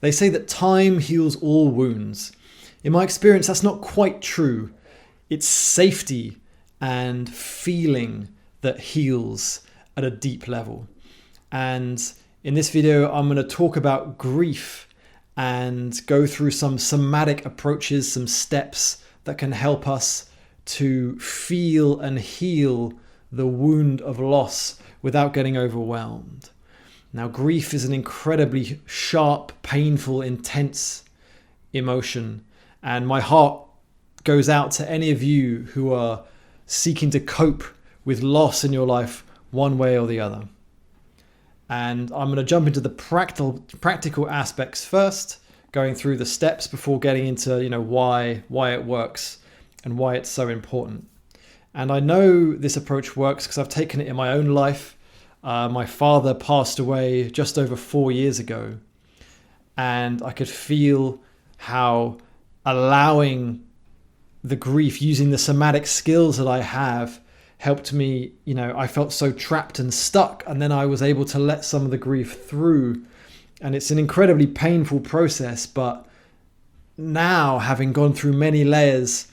They say that time heals all wounds. In my experience, that's not quite true. It's safety and feeling that heals at a deep level. And in this video, I'm going to talk about grief and go through some somatic approaches, some steps that can help us to feel and heal the wound of loss without getting overwhelmed. Now, grief is an incredibly sharp, painful, intense emotion. And my heart goes out to any of you who are seeking to cope with loss in your life one way or the other. And I'm going to jump into the practical aspects first, going through the steps before getting into, why it works and why it's so important. And I know this approach works because I've taken it in my own life. My father passed away just over 4 years ago, and I could feel how allowing the grief, using the somatic skills that I have, helped me. I felt so trapped and stuck, and then I was able to let some of the grief through, and it's an incredibly painful process. But now, having gone through many layers,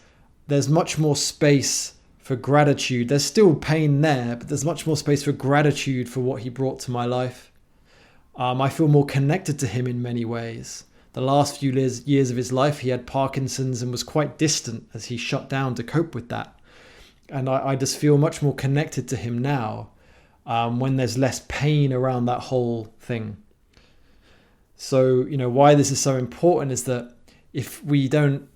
there's much more space for gratitude. There's still pain there, but there's much more space for gratitude for what he brought to my life. I feel more connected to him in many ways. The last few years of his life, he had Parkinson's and was quite distant as he shut down to cope with that. And I just feel much more connected to him now, when there's less pain around that whole thing. So, why this is so important is that if we don't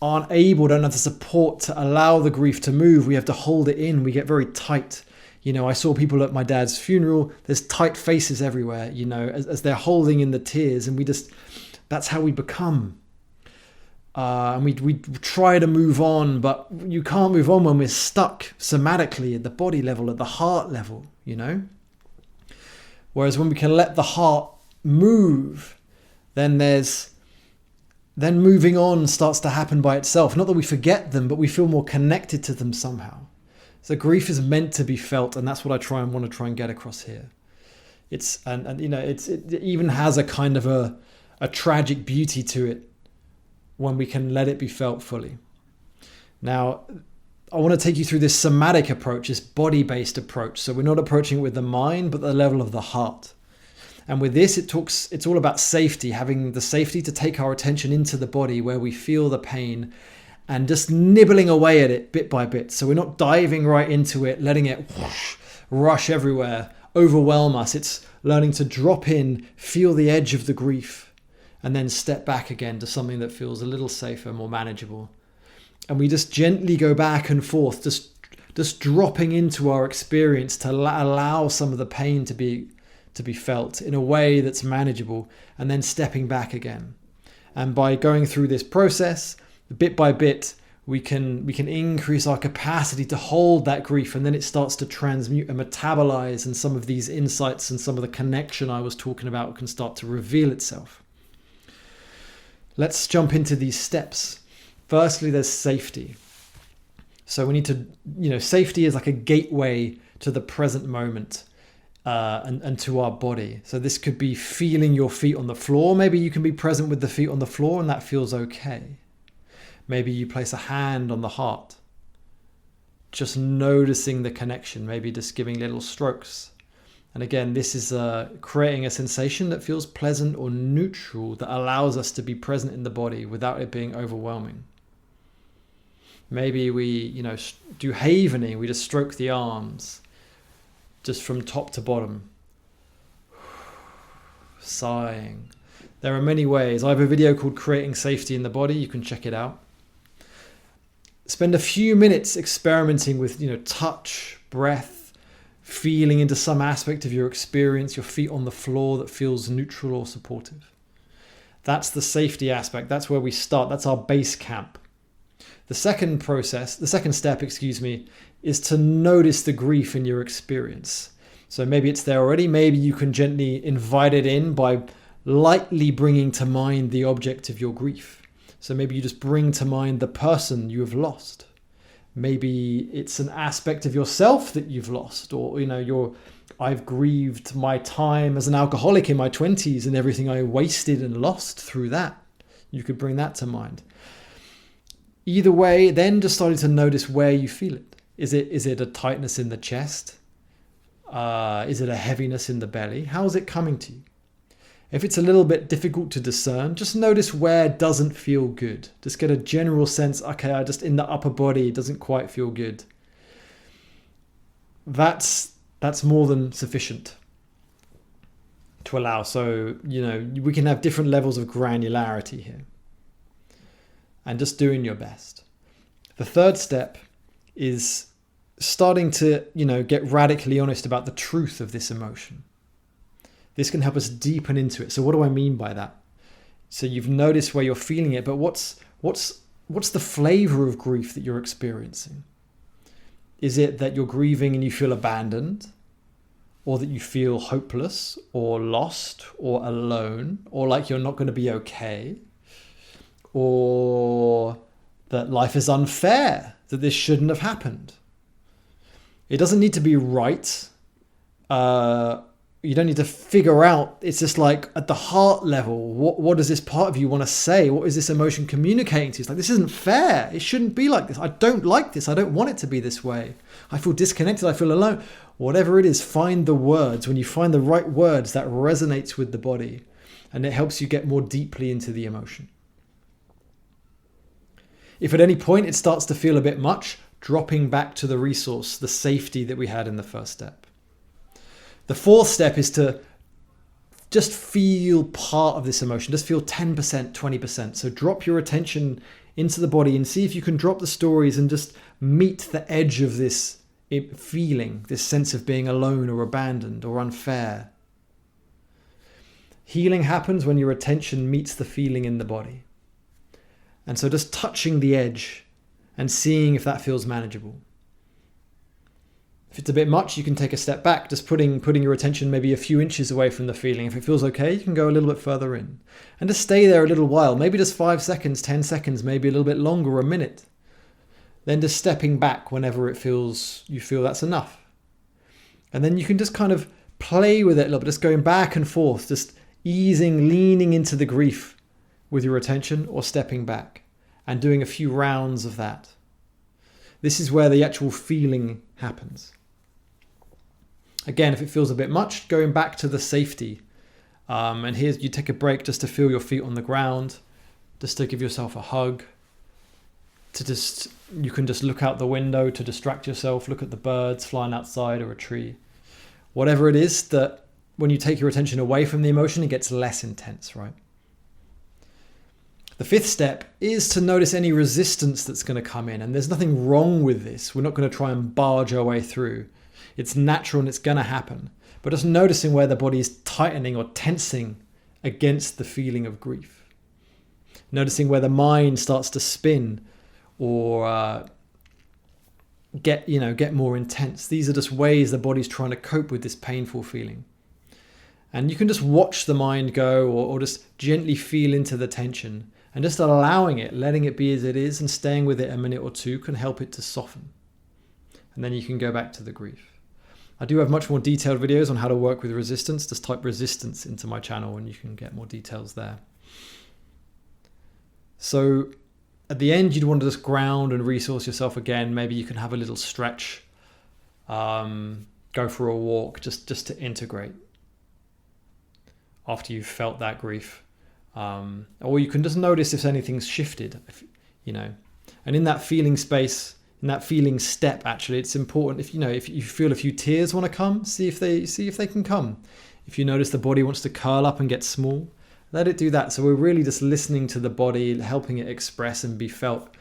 have the support to allow the grief to move, we have to hold it in. We get very tight. I saw people at my dad's funeral, there's tight faces everywhere, as they're holding in the tears, and that's how we become. And we try to move on, but you can't move on when we're stuck somatically at the body level, at the heart level, Whereas when we can let the heart move, then moving on starts to happen by itself. Not that we forget them, but we feel more connected to them somehow. So grief is meant to be felt, and that's what I want to try and get across here. It even has a kind of a tragic beauty to it when we can let it be felt fully. Now, I want to take you through this somatic approach, this body-based approach. So we're not approaching it with the mind, but the level of the heart. And with this, it's all about safety, having the safety to take our attention into the body where we feel the pain and just nibbling away at it bit by bit. So we're not diving right into it, letting it rush everywhere, overwhelm us. It's learning to drop in, feel the edge of the grief, and then step back again to something that feels a little safer, more manageable. And we just gently go back and forth, just dropping into our experience to allow some of the pain to be felt in a way that's manageable, and then stepping back again. And by going through this process, bit by bit, we can increase our capacity to hold that grief, and then it starts to transmute and metabolize, and some of these insights and some of the connection I was talking about can start to reveal itself. Let's jump into these steps. Firstly, there's safety. So we need to, safety is like a gateway to the present moment. And to our body. So this could be feeling your feet on the floor. Maybe you can be present with the feet on the floor and that feels okay. Maybe you place a hand on the heart, just noticing the connection, maybe just giving little strokes. And again, this is creating a sensation that feels pleasant or neutral, that allows us to be present in the body without it being overwhelming. Maybe we, do havening, we just stroke the arms, just from top to bottom. Sighing. There are many ways. I have a video called Creating Safety in the Body. You can check it out. Spend a few minutes experimenting with, touch, breath, feeling into some aspect of your experience, your feet on the floor that feels neutral or supportive. That's the safety aspect. That's where we start. That's our base camp. The second step, is to notice the grief in your experience. So maybe it's there already. Maybe you can gently invite it in by lightly bringing to mind the object of your grief. So maybe you just bring to mind the person you have lost. Maybe it's an aspect of yourself that you've lost, or your I've grieved my time as an alcoholic in my 20s and everything I wasted and lost through that. You could bring that to mind. Either way, then just starting to notice where you feel it. Is it a tightness in the chest? Is it a heaviness in the belly? How is it coming to you? If it's a little bit difficult to discern, just notice where it doesn't feel good. Just get a general sense, okay, I just in the upper body, it doesn't quite feel good. That's more than sufficient to allow. So, we can have different levels of granularity here. And just doing your best. The third step is starting to, get radically honest about the truth of this emotion. This can help us deepen into it. So what do I mean by that? So you've noticed where you're feeling it, but what's the flavor of grief that you're experiencing? Is it that you're grieving and you feel abandoned, or that you feel hopeless or lost or alone, or like you're not going to be okay, or that life is unfair, that this shouldn't have happened? It doesn't need to be right. You don't need to figure out. It's just like at the heart level, what does this part of you want to say? What is this emotion communicating to you? It's like, this isn't fair. It shouldn't be like this. I don't like this. I don't want it to be this way. I feel disconnected. I feel alone. Whatever it is, find the words. When you find the right words, that resonates with the body, and it helps you get more deeply into the emotion. If at any point it starts to feel a bit much, dropping back to the resource, the safety that we had in the first step. The fourth step is to just feel part of this emotion. Just feel 10%, 20%. So drop your attention into the body and see if you can drop the stories and just meet the edge of this feeling, this sense of being alone or abandoned or unfair. Healing happens when your attention meets the feeling in the body. And so just touching the edge and seeing if that feels manageable. If it's a bit much, you can take a step back, just putting your attention maybe a few inches away from the feeling. If it feels okay, you can go a little bit further in. And just stay there a little while, maybe just 5 seconds, 10 seconds, maybe a little bit longer, a minute. Then just stepping back whenever you feel that's enough. And then you can just kind of play with it a little bit, just going back and forth, just easing, leaning into the grief with your attention or stepping back and doing a few rounds of that. This is where the actual feeling happens. Again, if it feels a bit much, going back to the safety. And here's, you take a break just to feel your feet on the ground, just to give yourself a hug. You can just look out the window to distract yourself, look at the birds flying outside or a tree. Whatever it is, that when you take your attention away from the emotion, it gets less intense, right? The fifth step is to notice any resistance that's going to come in. And there's nothing wrong with this. We're not going to try and barge our way through. It's natural and it's going to happen. But just noticing where the body is tightening or tensing against the feeling of grief. Noticing where the mind starts to spin or get more intense. These are just ways the body's trying to cope with this painful feeling. And you can just watch the mind go or just gently feel into the tension. And just allowing it, letting it be as it is and staying with it a minute or two can help it to soften. And then you can go back to the grief. I do have much more detailed videos on how to work with resistance. Just type resistance into my channel and you can get more details there. So at the end, you'd want to just ground and resource yourself again. Maybe you can have a little stretch, go for a walk, just to integrate after you've felt that grief. Or you can just notice if anything's shifted, and in that feeling space, in that feeling step, actually, it's important if you feel a few tears want to come, see if they can come. If you notice the body wants to curl up and get small, let it do that. So we're really just listening to the body, helping it express and be felt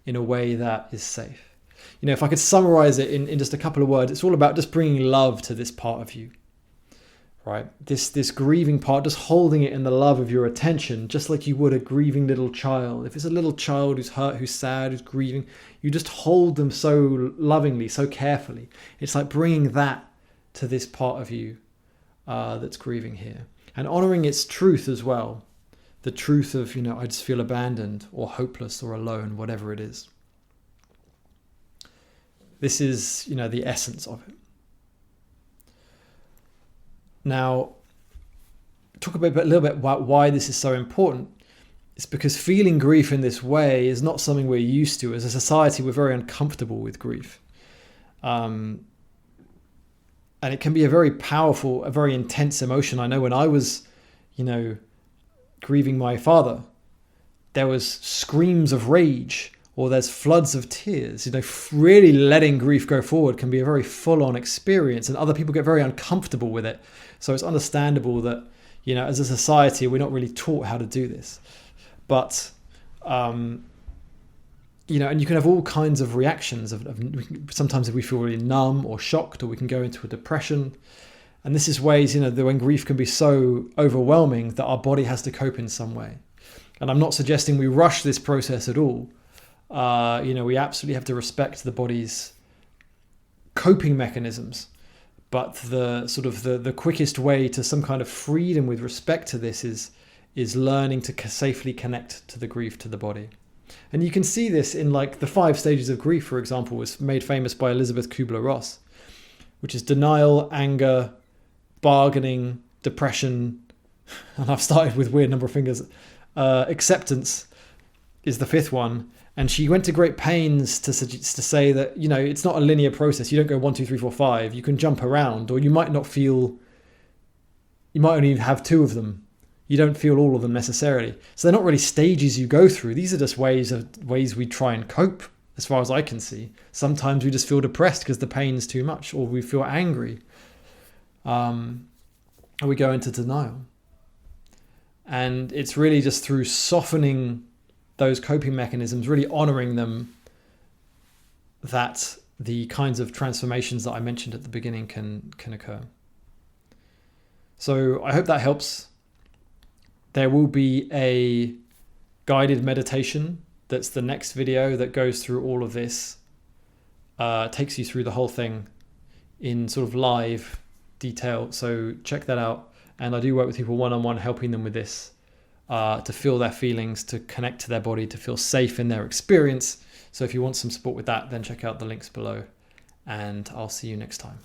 in a way that is safe. If I could summarize it in just a couple of words, it's all about just bringing love to this part of you. Right? This grieving part, just holding it in the love of your attention, just like you would a grieving little child. If it's a little child who's hurt, who's sad, who's grieving, you just hold them so lovingly, so carefully. It's like bringing that to this part of you that's grieving here. And honoring its truth as well. The truth of, I just feel abandoned or hopeless or alone, whatever it is. This is, the essence of it. Now, talk a little bit about why this is so important. It's because feeling grief in this way is not something we're used to. As a society, we're very uncomfortable with grief. And it can be a very powerful, a very intense emotion. I know when I was, grieving my father, there was screams of rage, or there's floods of tears. Really letting grief go forward can be a very full-on experience, and other people get very uncomfortable with it. So it's understandable that, as a society, we're not really taught how to do this. But, and you can have all kinds of reactions. Sometimes if we feel really numb or shocked, or we can go into a depression. And this is ways, when grief can be so overwhelming that our body has to cope in some way. And I'm not suggesting we rush this process at all. We absolutely have to respect the body's coping mechanisms. But the quickest way to some kind of freedom with respect to this is learning to safely connect to the grief, to the body. And you can see this in the 5 stages of grief, for example, was made famous by Elizabeth Kubler-Ross, which is denial, anger, bargaining, depression, and I've started with weird number of fingers. Acceptance is the 5th one. And she went to great pains to say that, it's not a linear process. You don't go 1, 2, 3, 4, 5. You can jump around, or you might only have 2 of them. You don't feel all of them necessarily. So they're not really stages you go through. These are just ways we try and cope, as far as I can see. Sometimes we just feel depressed because the pain is too much, or we feel angry. And we go into denial. And it's really just through softening those coping mechanisms, really honoring them, that the kinds of transformations that I mentioned at the beginning can occur. So I hope that helps. There will be a guided meditation that's the next video that goes through all of this, takes you through the whole thing in sort of live detail. So check that out. And I do work with people one-on-one, helping them with this, to feel their feelings, to connect to their body, to feel safe in their experience. So if you want some support with that, then check out the links below, and I'll see you next time.